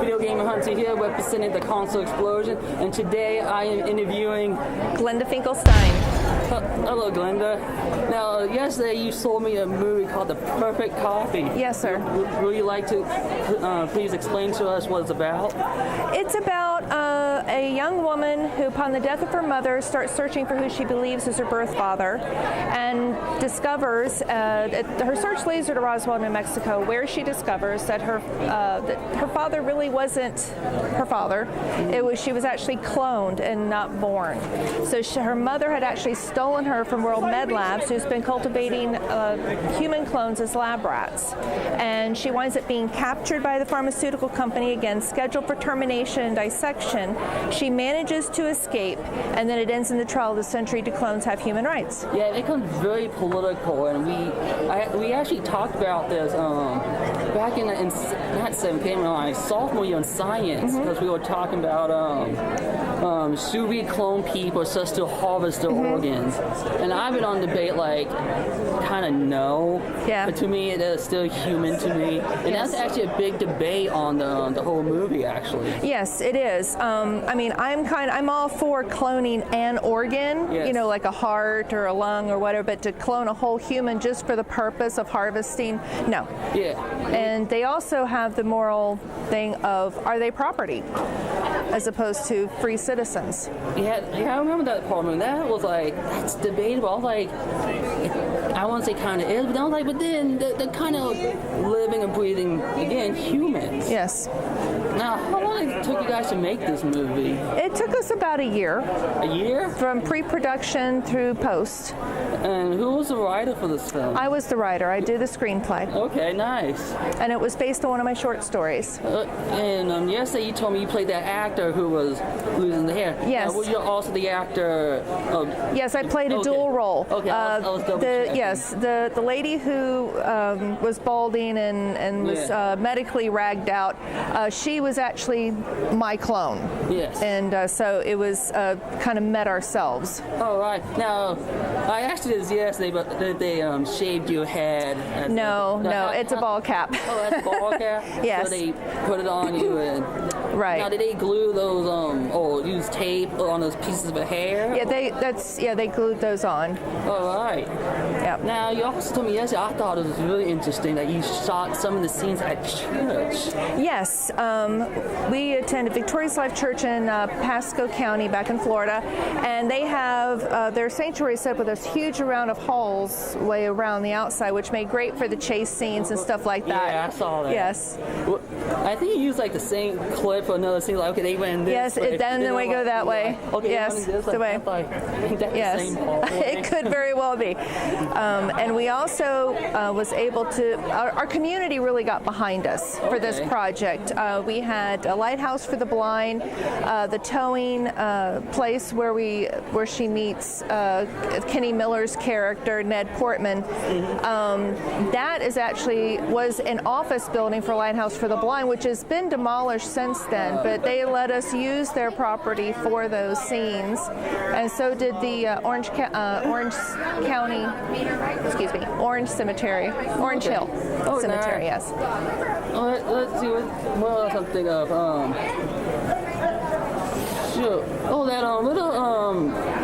Video Game Hunter here, representing the console Xplosion, and today I am interviewing Glenda Filkenstein. Hello, Glenda. Now, yesterday you sold me a movie called The Perfect Copy. Yes, sir. Would you like to please explain to us what it's about? It's about a young woman who, upon the death of her mother, starts searching for who she believes is her birth father, and discovers her search leads her to Roswell, New Mexico, where she discovers that her father really wasn't her father. She was actually cloned and not born. So her mother had actually stolen her from World Med Labs, who's been cultivating human clones as lab rats. And she winds up being captured by the pharmaceutical company, again scheduled for termination and dissection. She manages to escape, and then it ends in the trial of the century: do clones have human rights? Yeah, it becomes very political, and we actually talked about this back in not seventh grade, my sophomore year in science, because we were talking about should we clone people just to harvest their organs? And I've been on debate kind of no, but to me it is still human to me, and that's actually a big debate on the whole movie actually. Yes, it is. I mean, I'm all for cloning an organ, like a heart or a lung or whatever, but to clone a whole human just for the purpose of harvesting, no. Yeah. And they also have the moral thing of, are they property as opposed to free citizens? Yeah, I remember that part. That was that's debatable. I was like, I won't say kind of is, but I was like, but then they're kind of living and breathing, again, humans. Yes. Now, how long it took you guys to make this movie? It took us about a year. A year? From pre-production through post. And who was the writer for this film? I was the writer. I did the screenplay. Okay, nice. And it was based on one of my short stories. And yesterday you told me you played that actor who was losing the hair. Yes. Were you also the actor? Yes, I played a dual role. Okay, I was double checking. Yes, the lady who was balding and was medically ragged out, she was actually my clone. Yes. And so it was kind of met ourselves. All right. Now, I asked you this yesterday, but did they shaved your head? No, it's a ball cap. Oh, that's a ball cap? Yes. So they put it on you and... Right. Now, did they glue those or use tape on those pieces of hair? Yeah, they glued those on. All right. Yep. Now, you also told me yesterday, I thought it was really interesting that you shot some of the scenes at church. Yes. We attended Victorious Life Church in Pasco County back in Florida, and they have their sanctuary set up with this huge amount of halls way around the outside, which made great for the chase scenes and stuff like that. Yeah, I saw that. Yes. Well, I think you used the same clip for another scene, okay, they went this way. Yes, then we go that way. Okay, yes, the way. Yes, the same it could very well be. And we also was able to, our community really got behind us for this project. We had a lighthouse for the blind, the towing place where she meets Kenny Miller's character, Ned Portman. That was an office building for Lighthouse for the Blind, which has been demolished since then, but they let us use their property for those scenes, and so did the Orange Cemetery, Orange Hill Cemetery. Yes. Let's see what else I'm thinking of. Sure. Oh, that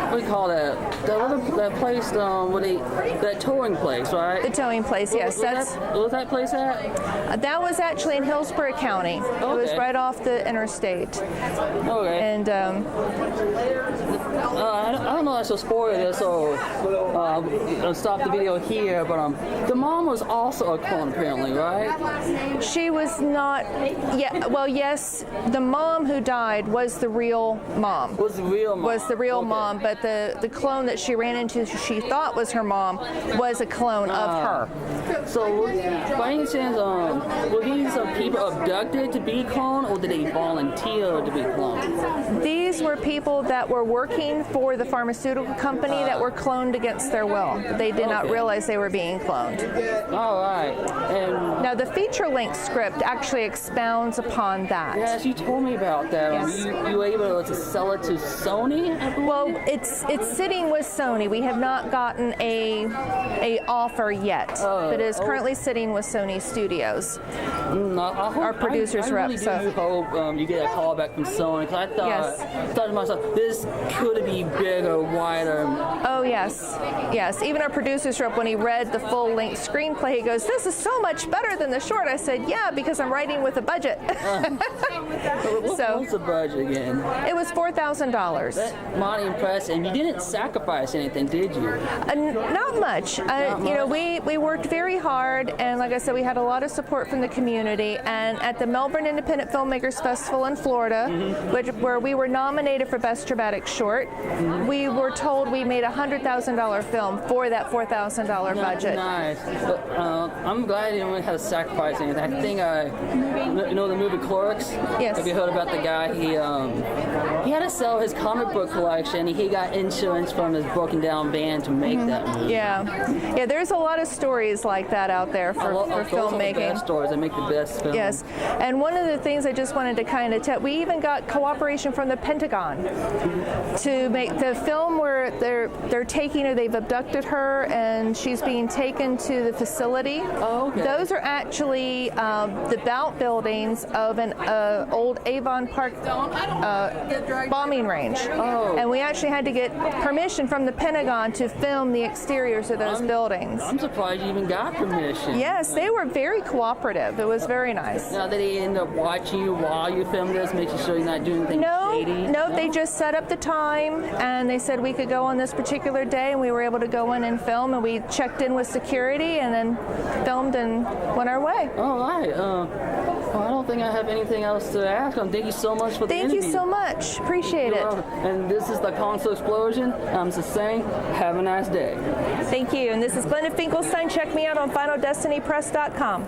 what do you call that? That place that towing place, right? The towing place, yes. What was that place at? That was actually in Hillsborough County. Okay. It was right off the interstate. Okay. And I don't know if I should spoil this, so I'll stop the video here. But the mom was also a clone, apparently, right? She was not. Yeah. Well, yes. The mom who died was the real mom. Was the real mom. Was the real mom, but the clone that she ran into, she thought was her mom, was a clone of her. So, by any chance, were these people abducted to be cloned, or did they volunteer to be cloned? These were people that were working for the pharmaceutical company that were cloned against their will. They did not realize they were being cloned. All right. And now, the feature-length script actually expounds upon that. Yes, you told me about that. Yes. You were able to sell it to Sony? Well, it's sitting with with Sony. We have not gotten a offer yet, but it is currently sitting with Sony Studios. Our producer's rep. I really do hope you get a call back from Sony, because I thought to myself, this could be bigger, wider. Oh yes, yes. Even our producer's rep, when he read the full-length screenplay, he goes, "This is so much better than the short." I said, "Yeah, because I'm writing with a budget." What was the budget again? It was $4,000. That's mighty impressive. And you didn't sacrifice anything, did you? Not much. You know, we worked very hard, and like I said, we had a lot of support from the community. And at the Melbourne Independent Filmmakers Festival in Florida, where we were nominated for Best Dramatic Short, we were told we made a $100,000 film for that $4,000 budget. Nice. But, I'm glad you didn't have to sacrifice anything. I think you know the movie Clerks? Yes. Have you heard about the guy? He had to sell his comic book collection. He got insurance from his broken down van to make that movie. Yeah. There's a lot of stories like that out there for filmmaking. Those are the best stories that make the best films. Yes, and one of the things I just wanted to kind of tell, we even got cooperation from the Pentagon to make the film where they're taking her, they've abducted her, and she's being taken to the facility. Oh, okay. Those are actually the bout buildings of an old Avon Park bombing range. Oh. And we actually had to get permission from the Pentagon to film the exteriors of those buildings. I'm surprised you even got permission. Yes, they were very cooperative. It was very nice. Now, did they end up watching you while you filmed this, making sure you're not doing anything shady? No, they just set up the time, and they said we could go on this particular day, and we were able to go in and film, and we checked in with security, and then filmed and went our way. All right. Well, I don't think I have anything else to ask. Thank you so much for the interview. Thank you so much. Appreciate it. And this is the Console Xplosion. I'm just saying, have a nice day. Thank you. And this is Glenda Filkenstein. Check me out on FinalDestinyPress.com.